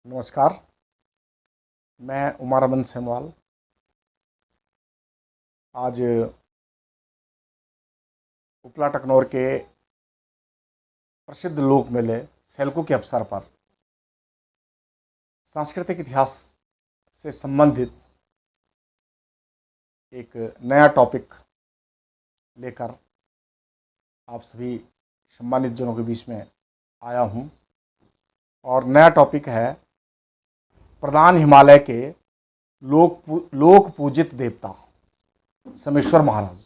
नमस्कार। मैं उमारमन सेमवाल आज उपला टकनौर के प्रसिद्ध लोक मेले सेल्को के अवसर पर सांस्कृतिक इतिहास से संबंधित एक नया टॉपिक लेकर आप सभी सम्मानित जनों के बीच में आया हूं। और नया टॉपिक है प्रधान हिमालय के लोक पूजित देवता समेश्वर महाराज।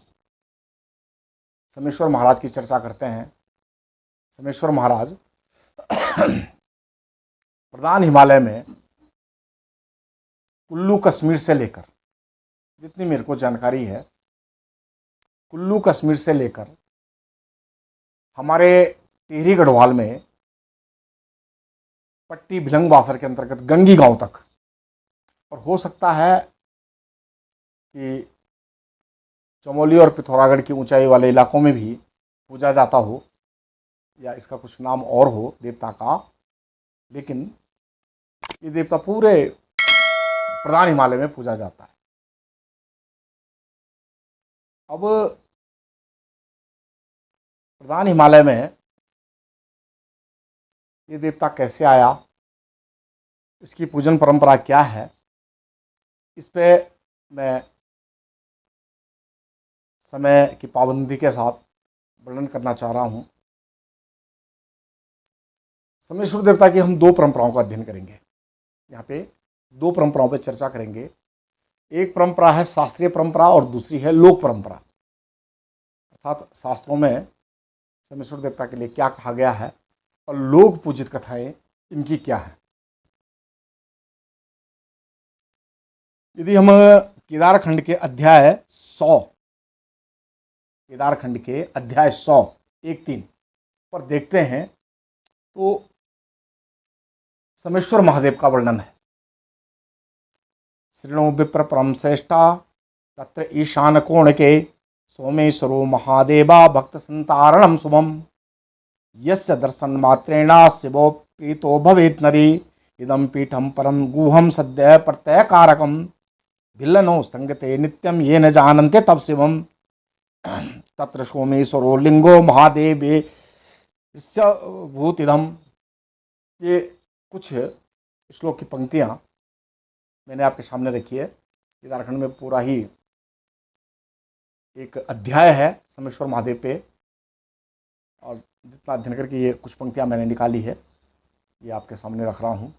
समेश्वर महाराज की चर्चा करते हैं। समेश्वर महाराज प्रधान हिमालय में कुल्लू कश्मीर से लेकर, जितनी मेरे को जानकारी है, कुल्लू कश्मीर से लेकर हमारे टिहरी गढ़वाल में पट्टी भिलंग बासर के अंतर्गत गंगी गांव तक, और हो सकता है कि चमोली और पिथौरागढ़ की ऊंचाई वाले इलाकों में भी पूजा जाता हो, या इसका कुछ नाम और हो देवता का। लेकिन ये देवता पूरे प्रधान हिमालय में पूजा जाता है। अब प्रधान हिमालय में ये देवता कैसे आया, इसकी पूजन परंपरा क्या है, इस पे मैं समय की पाबंदी के साथ वर्णन करना चाह रहा हूँ। समेश्वर देवता की हम दो परंपराओं का अध्ययन करेंगे। यहाँ पे दो परंपराओं पे चर्चा करेंगे। एक परंपरा है शास्त्रीय परंपरा और दूसरी है लोक परंपरा। अर्थात शास्त्रों में समेश्वर देवता के लिए क्या कहा गया है और लोक पूजित कथाएं इनकी क्या है। यदि हम केदारखंड के अध्याय 100, केदारखंड के अध्याय 100 1-3 पर देखते हैं तो समेश्वर महादेव का वर्णन है। श्रीणो विप्र परम श्रेष्ठा तत्र ईशान कोण के सोमेश्वरो महादेवा भक्त संतारणम शुभम यस्य दर्शन मात्रेण शिवो प्रीतो भवेत् नरी इदम पीठम परम गुहम सद्य प्रत्यय कारकम भिल्लनो संगते नित्यम ये न जानन्ते तब शिवम तत्र सोमेश्वरो लिंगो महादेवे भूतिदम। ये कुछ श्लोक की पंक्तियां मैंने आपके सामने रखी है। केदारखंड में पूरा ही एक अध्याय है समेश्वर महादेव पे, और जितना अध्ययन करके ये कुछ पंक्तियां मैंने निकाली है, ये आपके सामने रख रहा हूं।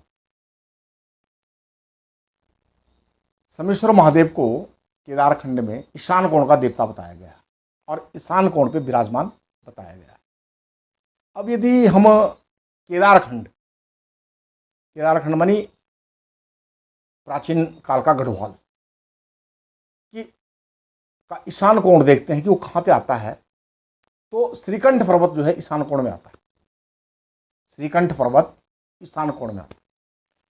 समेश्वर महादेव को केदारखंड में ईशान कोण का देवता बताया गया और ईशान कोण पे विराजमान बताया गया। अब यदि हम केदारखंड मानी प्राचीन काल का गढ़वाल की का ईशान कोण देखते हैं कि वो कहाँ पे आता है, तो श्रीकंठ पर्वत जो है ईशान कोण में आता है। श्रीकंठ पर्वत ईशान कोण में आता है।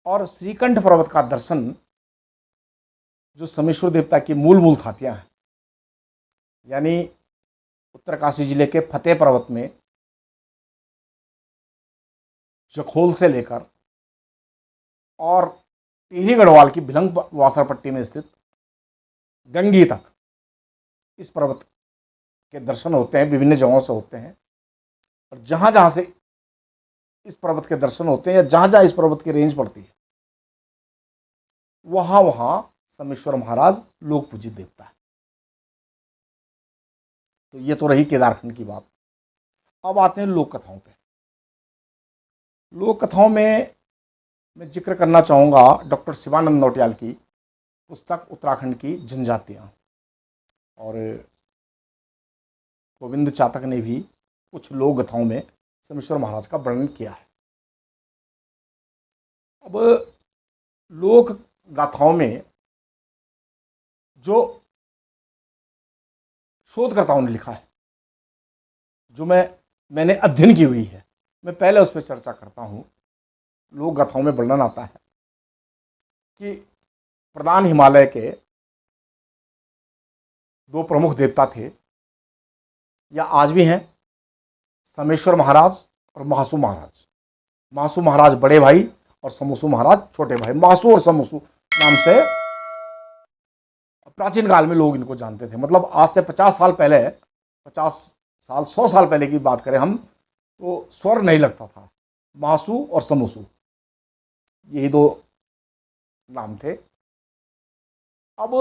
और श्रीकंठ पर्वत का दर्शन जो समेश्वर देवता की मूल थातियां हैं, यानी उत्तरकाशी जिले के फतेह पर्वत में जखोल से लेकर और टिहरी गढ़वाल की भिलंग वासर पट्टी में स्थित गंगी तक इस पर्वत के दर्शन होते हैं। विभिन्न जगहों से होते हैं, और जहां जहां से इस पर्वत के दर्शन होते हैं या जहां जहां इस पर्वत की रेंज पड़ती है, वहां वहां समेश्वर महाराज लोक पूजित देवता है। तो ये तो रही केदारखंड की बात। अब आते हैं लोक कथाओं पे। लोक कथाओं में मैं जिक्र करना चाहूँगा डॉक्टर शिवानंद नौटियाल की पुस्तक उत्तराखंड की जनजातियाँ, और गोविंद चातक ने भी कुछ लोक कथाओं में समेश्वर महाराज का वर्णन किया है। अब लोक गाथाओं में जो शोधकर्ताओं ने लिखा है, जो मैंने अध्ययन की हुई है, मैं पहले उस पर चर्चा करता हूँ। लोक गाथाओं में वर्णन आता है कि प्रधान हिमालय के दो प्रमुख देवता थे, या आज भी हैं, समेश्वर महाराज और महासू महाराज। महासू महाराज बड़े भाई और समसु महाराज छोटे भाई। मासू और समसु नाम से प्राचीन काल में लोग इनको जानते थे। मतलब आज से 50 साल पहले, 50 साल 100 साल पहले की बात करें हम, तो स्वर नहीं लगता था। मासू और समसु, यही दो नाम थे। अब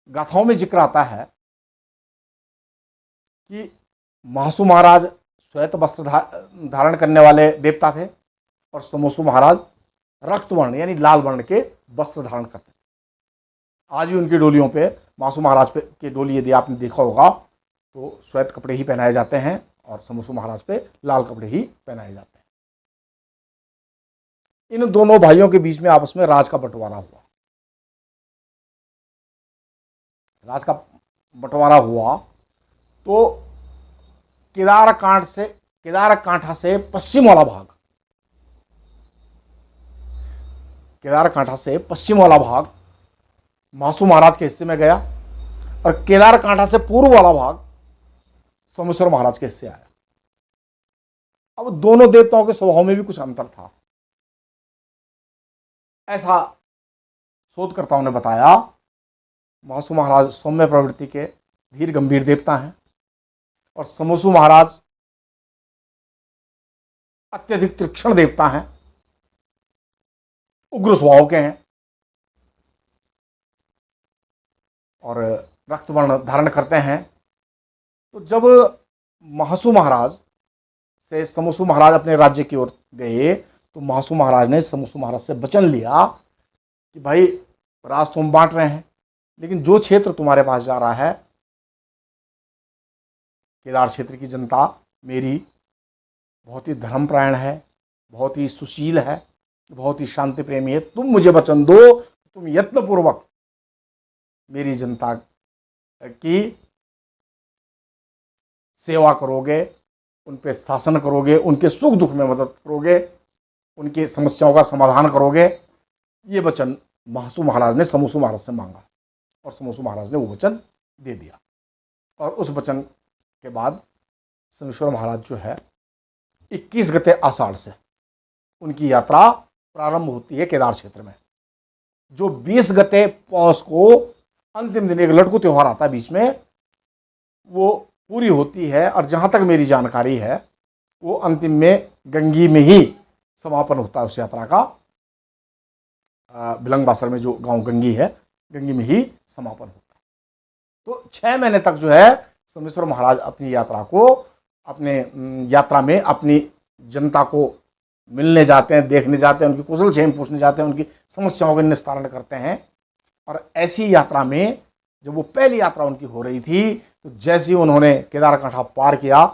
गाथाओं में जिक्र आता है कि मासू महाराज श्वेत वस्त्र धारण करने वाले देवता थे और समसु महाराज रक्त वर्ण यानी लाल वर्ण के वस्त्र धारण करते थे। आज भी उनकी डोलियों पे, मासू महाराज पे की डोली यदि आपने देखा होगा तो श्वेत कपड़े ही पहनाए जाते हैं और समसु महाराज पे लाल कपड़े ही पहनाए जाते हैं। इन दोनों भाइयों के बीच में आपस में राज का बंटवारा हुआ। राज का बंटवारा हुआ तो केदारकांठा से पश्चिम वाला भाग, केदारकांठा से पश्चिम वाला भाग मासू महाराज के हिस्से में गया और केदारकांठा से पूर्व वाला भाग सोमेश्वर महाराज के हिस्से आया। अब दोनों देवताओं के स्वभाव में भी कुछ अंतर था, ऐसा शोधकर्ताओं ने बताया। मासू महाराज सौम्य प्रवृत्ति के धीर गंभीर देवता हैं और समसु महाराज अत्यधिक तीक्ष्ण देवता हैं, उग्र स्वभाव के हैं और रक्तवर्ण धारण करते हैं। तो जब मासू महाराज से समसु महाराज अपने राज्य की ओर गए तो मासू महाराज ने समसु महाराज से वचन लिया कि भाई राज तुम बांट रहे हैं, लेकिन जो क्षेत्र तुम्हारे पास जा रहा है, केदार क्षेत्र की जनता मेरी बहुत ही धर्मपरायण है, बहुत ही सुशील है, बहुत ही शांति प्रेमी है। तुम मुझे वचन दो, तुम यत्नपूर्वक मेरी जनता की सेवा करोगे, उन पे शासन करोगे, उनके सुख दुख में मदद करोगे, उनकी समस्याओं का समाधान करोगे। ये वचन मासू महाराज ने समसु महाराज से मांगा और समसु महाराज ने वो वचन दे दिया। और उस वचन के बाद सोमेश्वर महाराज जो है 21 गते आषाढ़ से उनकी यात्रा प्रारंभ होती है केदार क्षेत्र में, जो 20 गते पौष को अंतिम दिन एक लटकू त्योहार आता है बीच में, वो पूरी होती है। और जहां तक मेरी जानकारी है वो अंतिम में गंगी में ही समापन होता है उस यात्रा का। बिलंगबासर में जो गांव गंगी है, गंगी में ही समापन होता है। तो 6 महीने तक जो है सोमेश्वर महाराज अपनी यात्रा को, अपने यात्रा में अपनी जनता को मिलने जाते हैं, देखने जाते हैं, उनकी कुशल क्षेम पूछने जाते हैं, उनकी समस्याओं का निस्तारण करते हैं। और ऐसी यात्रा में जब वो पहली यात्रा उनकी हो रही थी तो जैसे ही उन्होंने केदारकांठा पार किया,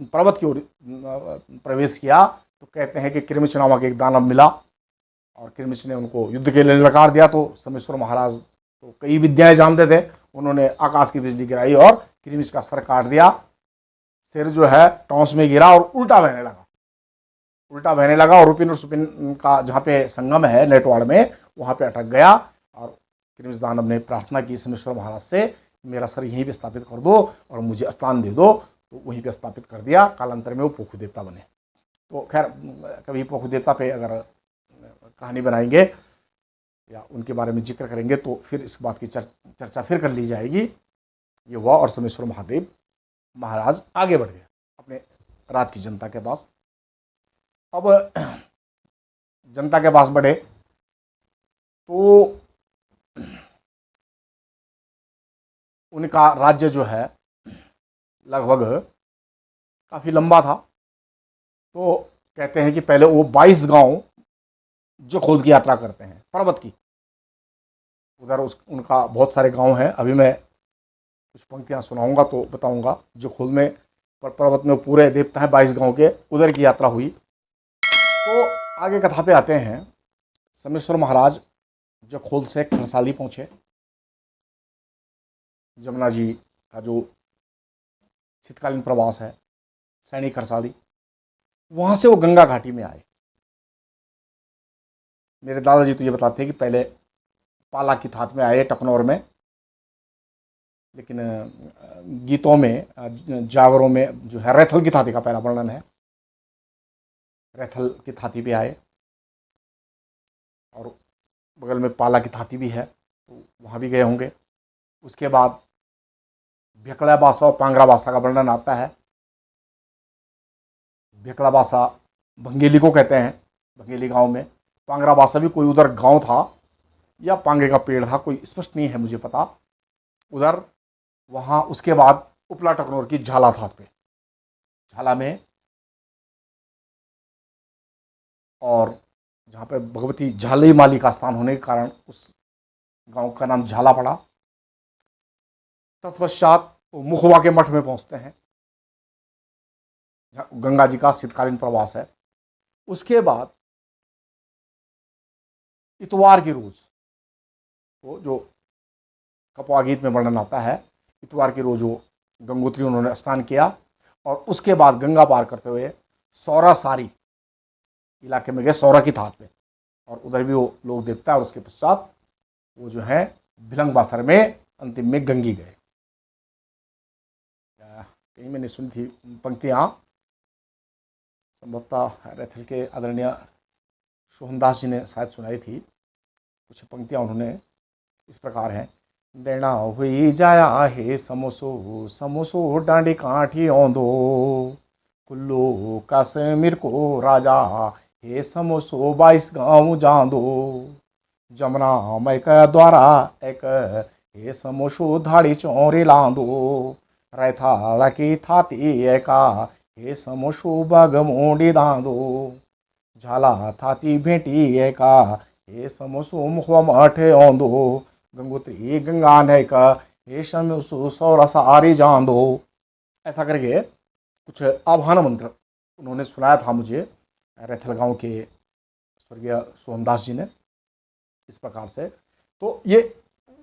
पर्वत की ओर प्रवेश किया, तो कहते हैं कि किरमिच नामक एक दानव मिला और किरमिच ने उनको युद्ध के लिए ललकार दिया। तो सोमेश्वर महाराज तो कई विद्याएं जानते थे, उन्होंने आकाश की बिजली गिराई और किरमिच का सर काट दिया। सिर जो है टॉस में गिरा और उल्टा बहने लगा और रुपिन और सुपिन का जहाँ पे संगम है नेटवाड़ में, वहाँ पे अटक गया। और किरमिच दानव ने प्रार्थना की सोमेश्वर महाराज से, मेरा सर यहीं पे स्थापित कर दो और मुझे स्थान दे दो। तो वहीं पे स्थापित कर दिया। कालांतर में वो पोखु देवता बने। तो खैर कभी पोखु देवता पे अगर कहानी बनाएंगे या उनके बारे में जिक्र करेंगे तो फिर इस बात की चर्चा फिर कर ली जाएगी। ये हुआ और सोमेश्वर महादेव महाराज आगे बढ़ गए अपने राज की जनता के पास। अब जनता के पास बढ़े तो उनका राज्य जो है लगभग काफ़ी लंबा था। तो कहते हैं कि पहले वो 22 गांव जो खोद की यात्रा करते हैं पर्वत की, उधर उनका बहुत सारे गांव हैं। अभी मैं कुछ पंक्तियां सुनाऊंगा तो बताऊंगा। जो खोद में पर्वत में पूरे देवता हैं 22 गांव के, उधर की यात्रा हुई। तो आगे कथा पे आते हैं। सोमेश्वर महाराज जो खोल से खरसाली पहुंचे, जमुना जी का जो शीतकालीन प्रवास है सैनी खरसाली, वहां से वो गंगा घाटी में आए। मेरे दादाजी तो ये बताते हैं कि पहले पाला की थात में आए टकनौर में, लेकिन गीतों में जागरों में जो है रैथल की थाती का पहला वर्णन है। रैथल की थाती पे आए और बगल में पाला की थाती भी है, तो वहाँ भी गए होंगे। उसके बाद भेकड़ा बासा और पांगरा बासा का वर्णन आता है। भेकड़ा बासा भंगेली को कहते हैं, भंगेली गांव में। पांगरा बासा भी कोई उधर गांव था या पांगे का पेड़ था, कोई स्पष्ट नहीं है मुझे पता उधर। वहाँ उसके बाद उपला टकनौर की झाला था पे, झाला में, और जहाँ पे भगवती झाली माली का स्थान होने के कारण उस गांव का नाम झाला पड़ा। तत्पश्चात वो मुखवा के मठ में पहुंचते हैं, गंगा जी का शीतकालीन प्रवास है। उसके बाद इतवार की रोज, वो जो कपवा गीत में वर्णन आता है, इतवार की रोज वो गंगोत्री उन्होंने स्नान किया और उसके बाद गंगा पार करते हुए सौरा सारी इलाके में गए, सौरा की थात पे, और उधर भी वो लोग देखता है। और उसके पश्चात वो जो है भिलंग बासर में अंतिम में गंगी गए। कहीं मैंने सुनी थी पंक्तियाँ, संभवतः रैथल के आदरणीय सोहनदास जी ने शायद सुनाई थी। कुछ पंक्तियाँ उन्होंने इस प्रकार हैं। डेणा हुई जाया हे समोसो समोसो डांडी काठी औंदो, कुल्लू कश्मीर को राजा हे समोसो 22 गाँव जांदो, जमुना मैक द्वारा एक हे समोसो धाड़ी चौरे लांदो, रैथा की थाती एका हे समोसो बाग मोडी दांदो, झाला थाती भेटी एका हे समोसो मुखवा मठे औंदो, गंगोत्री गंगा नैक हे समोसो सौरा सारी जांदो। ऐसा करके कुछ आह्वान मंत्र उन्होंने सुनाया था मुझे, रैथल गांव के स्वर्गीय सोहनदास जी ने, इस प्रकार से। तो ये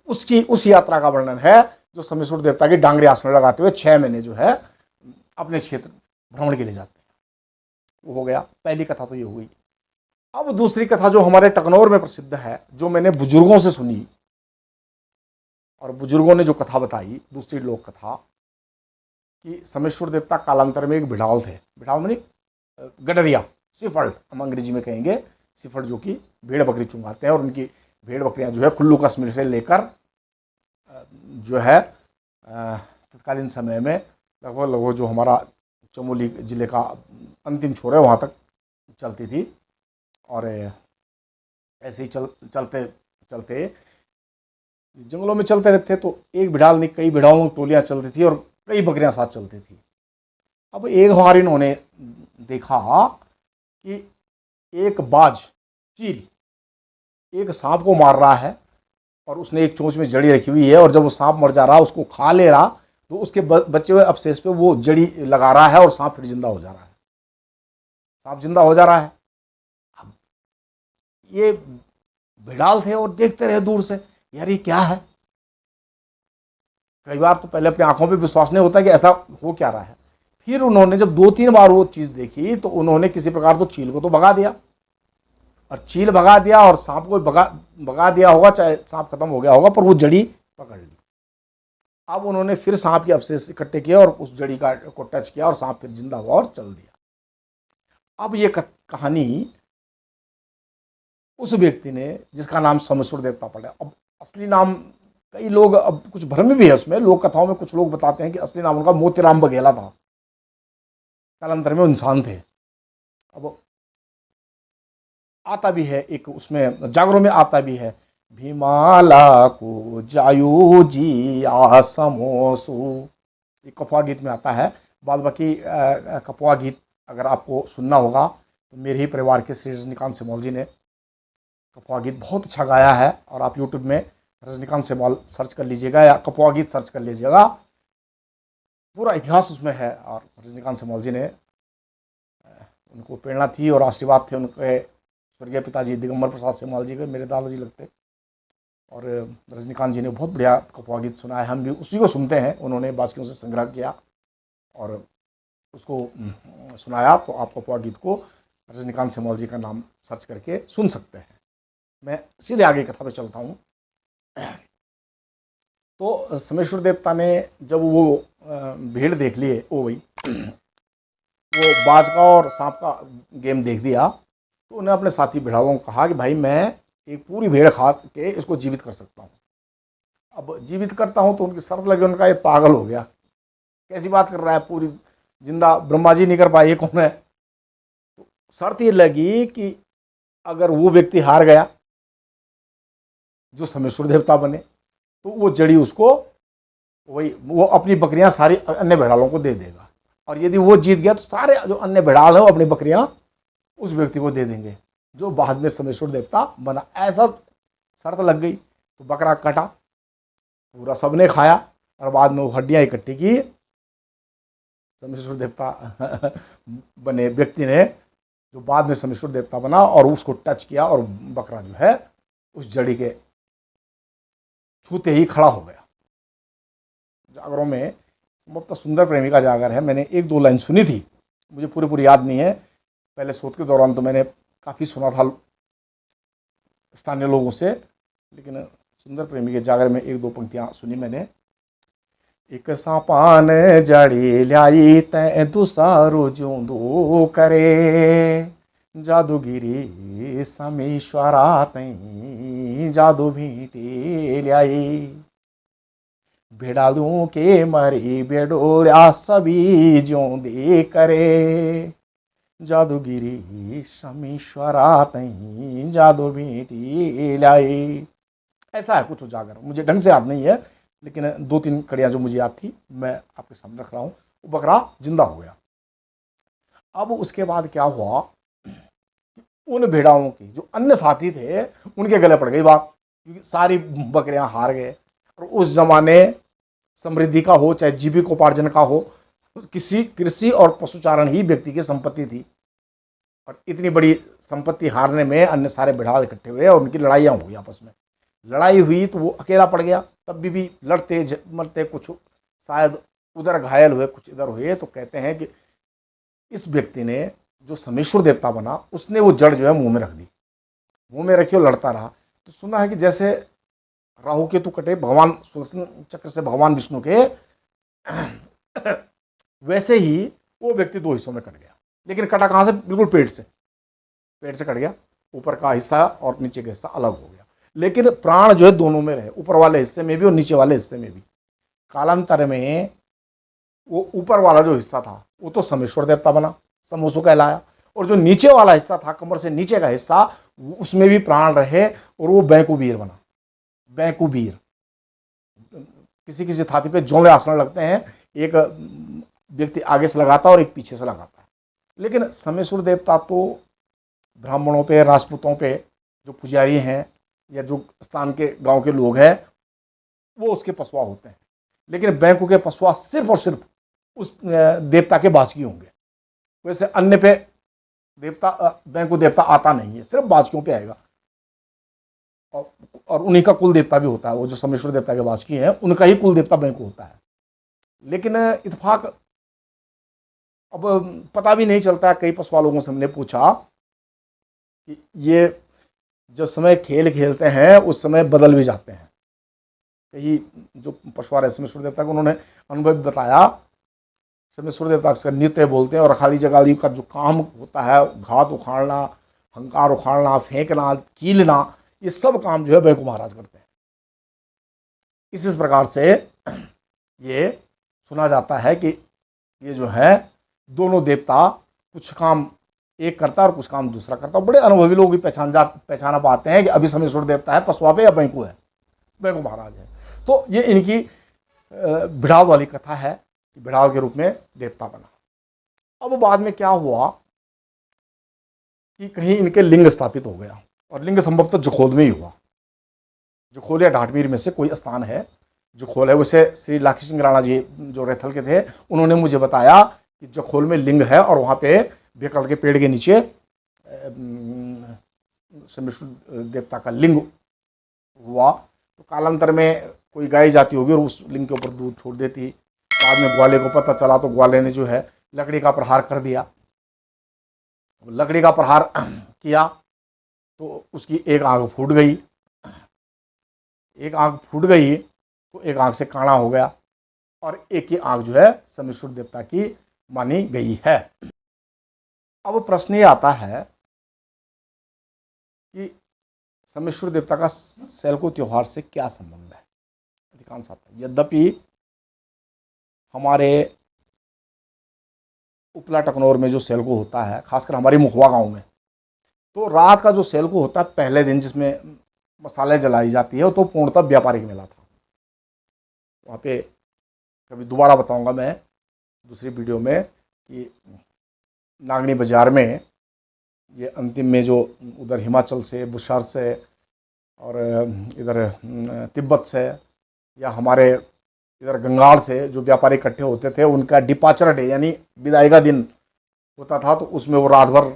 उसकी उस यात्रा का वर्णन है जो सोमेश्वर देवता की डांगरी आसन लगाते हुए 6 महीने जो है अपने क्षेत्र भ्रमण के लिए जाते हैं। वो हो गया, पहली कथा तो ये हुई। अब दूसरी कथा जो हमारे टकनौर में प्रसिद्ध है, जो मैंने बुजुर्गों से सुनी, और बुजुर्गों ने जो कथा बताई, दूसरी लोक कथा, कि सोमेश्वर देवता कालांतर में एक बिडाल थे। बिडाल मानी गडरिया, सिफर्ड हम अंग्रेजी में कहेंगे, सिफर्ड, जो कि भेड़ बकरी चुंगाते हैं। और उनकी भेड़ बकरियां जो है कुल्लू कश्मीर से लेकर जो है तत्कालीन समय में लगभग जो हमारा चमोली जिले का अंतिम छोर है वहाँ तक चलती थी। और ऐसे ही चलते चलते जंगलों में चलते रहते, तो एक बिडाल नहीं कई बिडालों की टोलियाँ चलती थी और कई बकरियां साथ चलती थी। अब एक बार इन्होंने देखा कि एक बाज चील एक सांप को मार रहा है, और उसने एक चोंच में जड़ी रखी हुई है, और जब वो सांप मर जा रहा, उसको खा ले रहा, तो उसके बचे हुए अवशेष पे वो जड़ी लगा रहा है और सांप फिर जिंदा हो जा रहा है। सांप जिंदा हो जा रहा है। अब ये भिड़ाल थे और देखते रहे दूर से, यार ये क्या है। कई बार तो पहले अपनी आंखों पे विश्वास नहीं होता कि ऐसा हो क्या रहा है। फिर उन्होंने जब 2-3 बार वो चीज देखी, तो उन्होंने किसी प्रकार तो चील को तो भगा दिया, और चील भगा दिया और सांप को भगा दिया होगा, चाहे सांप खत्म हो गया होगा, पर वो जड़ी पकड़ ली। अब उन्होंने फिर सांप के अवशेष इकट्ठे किए और उस जड़ी को टच किया, और सांप फिर जिंदा हुआ और चल दिया। अब ये कहानी उस व्यक्ति ने जिसका नाम सोमेश्वर देवता पड़ा। अब असली नाम, कई लोग, अब कुछ भ्रम भी है उसमें, लोक कथाओं में कुछ लोग बताते हैं कि असली नाम उनका मोतीराम बघेला था, कालांतर में इंसान थे। अब आता भी है एक उसमें जागरों में आता भी है, भीमाला को जायु जी आसमोसु, ये कपवा गीत में आता है। बाद बाकी कपवा गीत अगर आपको सुनना होगा तो मेरे ही परिवार के श्री रजनीकांत सिमोल जी ने कपवा गीत बहुत अच्छा गाया है, और आप यूट्यूब में रजनीकांत सिमोल सर्च कर लीजिएगा या कपवा गीत सर्च कर लीजिएगा, पूरा इतिहास उसमें है। और रजनीकांत सिमोल जी ने, उनको प्रेरणा थी और आशीर्वाद थे उनके स्वर्गीय पिताजी दिगंबर प्रसाद सिमोल जी के, मेरे दादाजी लगते। और रजनीकांत जी ने बहुत बढ़िया कपवा गीत सुना है, हम भी उसी को सुनते हैं। उन्होंने बादशाहों से संग्रह किया और उसको सुनाया, तो आप कपवा गीत को रजनीकांत सिमोल जी का नाम सर्च करके सुन सकते हैं। मैं सीधे आगे कथा पे चलता हूँ। तो सोमेश्वर देवता ने जब वो भीड़ देख लिए, वो वही वो बाज का और सांप का गेम देख दिया, तो उन्हें अपने साथी भेड़ाओं को कहा कि भाई मैं एक पूरी भेड़ खा के इसको जीवित कर सकता हूँ। अब जीवित करता हूँ तो उनकी शर्त लगी, उनका ये पागल हो गया, कैसी बात कर रहा है, पूरी जिंदा ब्रह्मा जी नहीं कर पाए, ये कौन है। तो शर्त ये लगी कि अगर वो व्यक्ति हार गया जो समेश्वर देवता बने, तो वो जड़ी उसको वही वो अपनी बकरियां सारी अन्य भेड़ालों को दे देगा, और यदि वो जीत गया तो सारे जो अन्य भेड़ाल है वो अपनी बकरियां उस व्यक्ति को दे देंगे जो बाद में समेश्वर देवता बना। ऐसा शर्त लग गई, तो बकरा कटा, पूरा सबने खाया, और बाद में वो हड्डियां इकट्ठी की, समेश्वर देवता बने व्यक्ति ने, जो बाद में समेश्वर देवता बना, और उसको टच किया और बकरा जो है उस जड़ी के छूते ही खड़ा हो गया। जागरों में संभवतः सुंदर प्रेमी का जागर है, मैंने एक दो लाइन सुनी थी, मुझे पूरी पूरी याद नहीं है, पहले शोध के दौरान तो मैंने काफ़ी सुना था स्थानीय लोगों से, लेकिन सुंदर प्रेमी के जागर में एक दो पंक्तियां सुनी मैंने। एक सांपान जड़ी ल्याई तै दुसारो जोंदो करे, जादूगिरी समीश्वरा तई जादू भीटी ल्याई, भेड़ालू के मरी बेडोल्या सभी जोंदे करे, जादूगिरी समीश्वरा तई जादू भीटी लाई। ऐसा है कुछ उजागर, मुझे ढंग से याद नहीं है, लेकिन दो तीन कड़ियां जो मुझे याद थी मैं आपके सामने रख रहा हूं। वो बकरा जिंदा हो गया। अब उसके बाद क्या हुआ, उन भेड़ाओं की जो अन्य साथी थे उनके गले पड़ गई बात, क्योंकि सारी बकरियां हार गए, और उस जमाने समृद्धि का हो चाहे जीविकोपार्जन का हो, किसी कृषि और पशुचारण ही व्यक्ति की संपत्ति थी, और इतनी बड़ी संपत्ति हारने में अन्य सारे भेड़ाल इकट्ठे हुए और उनकी लड़ाइयाँ हुई आपस में। लड़ाई हुई तो वो अकेला पड़ गया, तब भी लड़ते मरते, कुछ शायद उधर घायल हुए कुछ इधर हुए। तो कहते हैं कि इस व्यक्ति ने जो समेश्वर देवता बना, उसने वो जड़ जो है मुंह में रख दी, मुंह में रखी और लड़ता रहा। तो सुना है कि जैसे राहु केतु कटे भगवान सुदर्शन चक्र से भगवान विष्णु के, वैसे ही वो व्यक्ति दो हिस्सों में कट गया। लेकिन कटा कहाँ से, बिल्कुल पेट से कट गया, ऊपर का हिस्सा और नीचे का हिस्सा अलग हो गया, लेकिन प्राण जो है दोनों में रहे, ऊपर वाले हिस्से में भी और नीचे वाले हिस्से में भी। कालांतर में वो ऊपर वाला जो हिस्सा था वो तो समेश्वर देवता बना, समोसो कहलाया, और जो नीचे वाला हिस्सा था, कमर से नीचे का हिस्सा, उसमें भी प्राण रहे और वो बैंकुबीर बना। बैंकुबीर, किसी किसी थाती पे जोड़े आसन लगते हैं, एक व्यक्ति आगे से लगाता है और एक पीछे से लगाता है। लेकिन समेश्वर देवता तो ब्राह्मणों पे, राजपूतों पे जो पुजारी हैं या जो स्थान के गांव के लोग हैं वो उसके पसवा होते हैं, लेकिन बैंकू के पसवा सिर्फ और सिर्फ उस देवता के बाजकी होंगे। वैसे अन्य पे देवता, बैंकू देवता आता नहीं है, सिर्फ बाजकियों पे आएगा, और उन्हीं का कुल देवता भी होता है। वो जो समेश्वर देवता के बाजकी हैं उनका ही कुल देवता बैंकू होता है। लेकिन इत्तेफाक अब पता भी नहीं चलता, कई पसवा लोगों से हमने पूछा कि ये जो समय खेल खेलते हैं उस समय बदल भी जाते हैं। कई जो पशुआर है समेश्वर देवता को, उन्होंने अनुभव बताया, समेश्वर देवता अक्सर नृत्य बोलते हैं, और अखाड़ी जगाली का जो काम होता है, घात उखाड़ना, हंकार उखाड़ना, फेंकना, कीलना, ये सब काम जो है बैंकू महाराज करते हैं। इस प्रकार से ये सुना जाता है कि ये जो है दोनों देवता कुछ काम एक करता है और कुछ काम दूसरा करता है। बड़े अनुभवी लोग भी पहचाना पाते हैं कि अभी समेश्वर देवता है पसवा पे या बैंकू है, बैंकू महाराज है। तो ये इनकी बिड़ाल वाली कथा है, बिड़ाल के रूप में देवता बना। अब बाद में क्या हुआ कि कहीं इनके लिंग स्थापित हो गया, और लिंग संभवतः जखोल में ही हुआ। जखोल या ढाटमीर में से कोई स्थान है, जखोल है। वैसे श्री लाखी सिंह राणा जी जो रैथल के थे, उन्होंने मुझे बताया कि जखोल में लिंग है, और वहाँ पे बेकल के पेड़ के नीचे समेश्वर देवता का लिंग हुआ। तो कालांतर में कोई गाय जाती होगी और उस लिंग के ऊपर दूध छोड़ देती। बाद में ग्वाले को पता चला तो ग्वाले ने जो है लकड़ी का प्रहार कर दिया। लकड़ी का प्रहार किया तो उसकी एक आंख फूट गई। एक आंख फूट गई तो एक आंख से काना हो गया, और एक ही आंख जो है समेश्वर देवता की मानी गई है। अब प्रश्न ये आता है कि समेश्वर देवता का सेल्को त्योहार से क्या संबंध है। अधिकांश आता है, यद्यपि हमारे उपला टकनौर में जो सेल्को होता है, खासकर हमारी मुखवा गांव में, तो रात का जो सेल्को होता है पहले दिन, जिसमें मसाले जलाई जाती है, तो पूर्णतः व्यापारिक मेला था। वहाँ पे कभी दोबारा बताऊंगा मैं दूसरी वीडियो में कि नागनी बाजार में ये अंतिम में जो उधर हिमाचल से, बुशहर से और इधर तिब्बत से या हमारे इधर गंगाड़ से जो व्यापारी इकट्ठे होते थे, उनका डिपार्चर डे यानी विदाई का दिन होता था, तो उसमें वो रात भर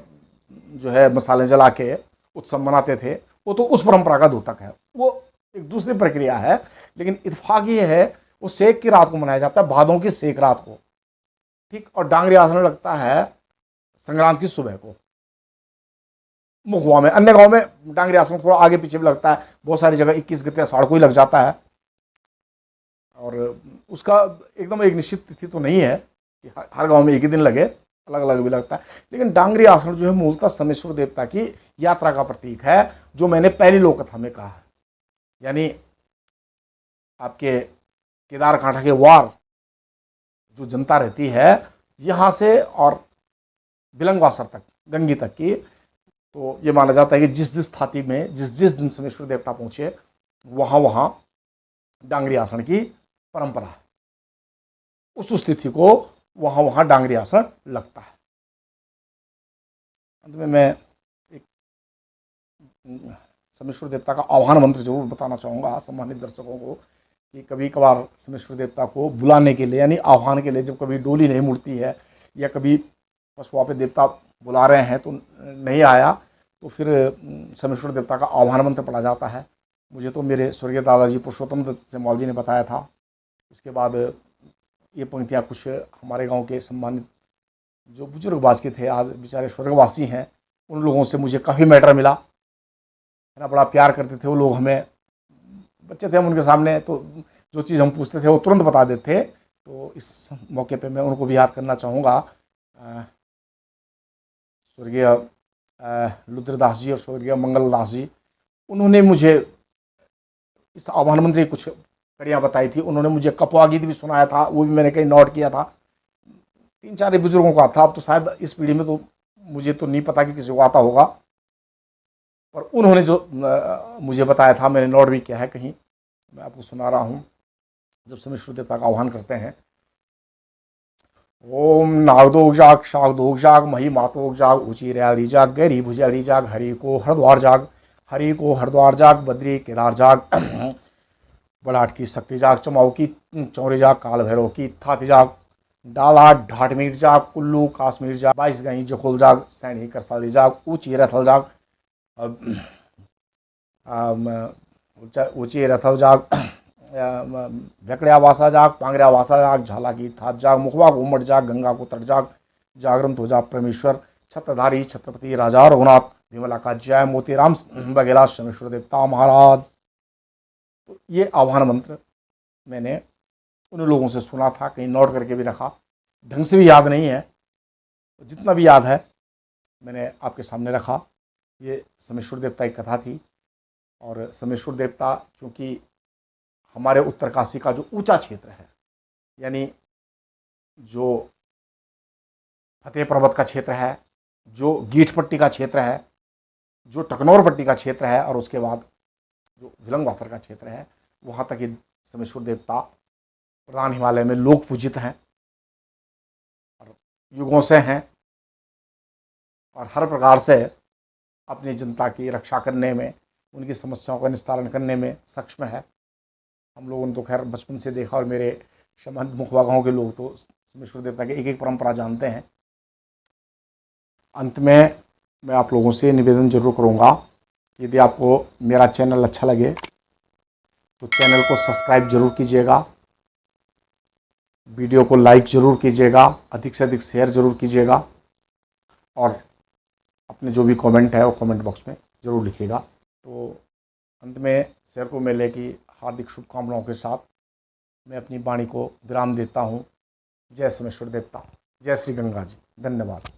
जो है मसाले जला के उत्सव मनाते थे। वो तो उस परंपरा का द्योतक है, वो एक दूसरी प्रक्रिया है। लेकिन इत्तेफाक ये है वो सेक की रात को मनाया जाता है, भादों की सेक रात को, ठीक। और डांगरी आसन लगता है संक्रांत की सुबह को मुखवा में। अन्य गांव में डांगरी आसन थोड़ा आगे पीछे भी लगता है, बहुत सारी जगह 21 गते आषाढ़ को ही लग जाता है। और उसका एकदम एक निश्चित तिथि तो नहीं है कि हर गांव में एक ही दिन लगे, अलग अलग भी लगता है। लेकिन डांगरी आसन जो है मूलतः समेश्वर देवता की यात्रा का प्रतीक है, जो मैंने पहली लोक कथा में कहा है। यानी आपके केदारकांठा के वार जो जनता रहती है यहाँ से और बिलंगवासर तक, गंगी तक की, तो ये माना जाता है कि जिस जिस थाती में जिस जिस दिन समेश्वर देवता पहुंचे वहाँ वहाँ डांगरी आसन की परंपरा है। उस तिथि को वहाँ वहाँ डांगरी आसन लगता है। अंत में मैं एक समेश्वर देवता का आह्वान मंत्र जरूर बताना चाहूँगा सम्मानित दर्शकों को कि कभी कभार समेश्वर देवता को बुलाने के लिए, यानी आह्वान के लिए, जब कभी डोली नहीं मुड़ती है या कभी पशुआ पे देवता बुला रहे हैं तो नहीं आया, तो फिर समेश्वर देवता का आह्वान मंत्र पढ़ा जाता है। मुझे तो मेरे स्वर्गीय दादाजी पुरुषोत्तम दत्त सेमवाल जी ने बताया था। उसके बाद ये पंक्तियाँ कुछ हमारे गांव के सम्मानित जो बुजुर्गबाज के थे, आज बेचारे स्वर्गवासी हैं, उन लोगों से मुझे काफ़ी मैटर मिला, है ना। बड़ा प्यार करते थे वो लोग हमें, बच्चे थे हम उनके सामने, तो जो चीज़ हम पूछते थे वो तुरंत बता देते। तो इस मौके पे मैं उनको भी याद करना चाहूँगा, स्वर्गीय रुद्रदास जी और स्वर्गीय मंगलदास जी। उन्होंने मुझे इस आह्वान मंत्र की कुछ कड़ियाँ बताई थी। उन्होंने मुझे कपवा गीत भी सुनाया था, वो भी मैंने कहीं नोट किया था। 3-4 बुजुर्गों को आता, अब तो शायद इस पीढ़ी में तो मुझे तो नहीं पता कि किसी को आता होगा, पर उन्होंने जो मुझे बताया था मैंने नोट भी किया है कहीं, मैं आपको सुना रहा हूँ। जब समेश्वर देवता का आह्वान करते हैं, ओम नागदोग जाग शागदोग जाग मही मातोग जाग ऊंची रैली जाग गहरी भुजैली जाग हरि को हरिद्वार जाग, हरि को हरिद्वार जाग बद्री केदार जाग बलाट की शक्ति जाग चमाऊ की चौरी जाग काल भैरव की थाती जाग डाला ढाटमीर जाग कुल्लू काश्मीर जाग 22 गई जखोल जाग सैनी करसाली जाग ऊंची रथल जाग ऊंची रथल जाग भेकड़िया वासा जाग पांगड़िया वासा जाग झाला की थात जाग मुखवा घूमट जाग गंगा को तट जाग जागरण तो जाग परमेश्वर छत्रधारी छत्रपति राजा रघुनाथ विमला का जय मोतीराम बघेला समेश्वर देवता महाराज। तो ये आह्वान मंत्र मैंने उन लोगों से सुना था, कहीं नोट करके भी रखा, ढंग से भी याद नहीं है, जितना भी याद है मैंने आपके सामने रखा। ये समेश्वर देवता की कथा थी। और समेश्वर देवता चूँकि हमारे उत्तरकाशी का जो ऊंचा क्षेत्र है, यानी जो फतेह पर्वत का क्षेत्र है, जो गीठ पट्टी का क्षेत्र है, जो टकनौर पट्टी का क्षेत्र है, और उसके बाद जो विलंगवासर का क्षेत्र है, वहाँ तक ये समेश्वर देवता प्रधान हिमालय में लोक पूजित हैं और युगों से हैं, और हर प्रकार से अपनी जनता की रक्षा करने में, उनकी समस्याओं का निस्तारण करने में सक्षम है। हम लोगों ने तो खैर बचपन से देखा, और मेरे संबंध मुखवा गाँव के लोग तो समेश्वर देवता की एक एक परंपरा जानते हैं। अंत में मैं आप लोगों से निवेदन जरूर करूँगा, यदि आपको मेरा चैनल अच्छा लगे तो चैनल को सब्सक्राइब जरूर कीजिएगा, वीडियो को लाइक जरूर कीजिएगा, अधिक से अधिक शेयर जरूर कीजिएगा, और अपने जो भी कमेंट है वो कमेंट बॉक्स में ज़रूर लिखिएगा। तो अंत में शेयर को मेले की हार्दिक शुभकामनाओं के साथ मैं अपनी वाणी को विराम देता हूँ। जय समेश्वर देवता, जय श्री गंगा जी, धन्यवाद।